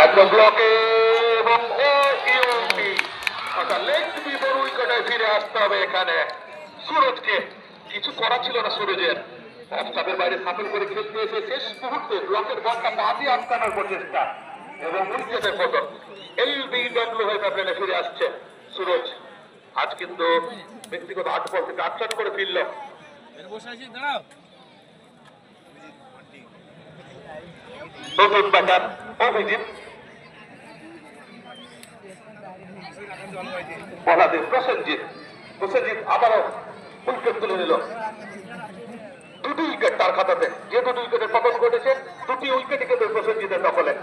একদম ব্লকে এবং লেগ স্পিনার উইকেটে ফিরে আসতে হবে এখানে সুরজকে। কিছু করা ছিল না সুরজের, অফ স্টাম্পের বাইরে সাফল করে খেলতে এসে শেষ মুহূর্তে ব্লকের বলটা বাদে আটকানোর প্রচেষ্টা এবং উইকেটের পতন। এলবিডব্লিউ হয়ে প্যাভিলিয়নে ফিরে আসছে সুরজ। আজ কিন্তু ব্যক্তিগত 8 বল থেকে 8 রান করে ফিরল। নতুন ব্যাটার অভিজিৎ, বলাতে প্রসেনজিৎ আবারও উইকেট তুলে নিল। 2টি উইকেট তার খাতাতে, যে 2টি উইকেটের পতন ঘটেছে 2টি উইকেটই কিন্তু প্রসেনজিতের দখলে।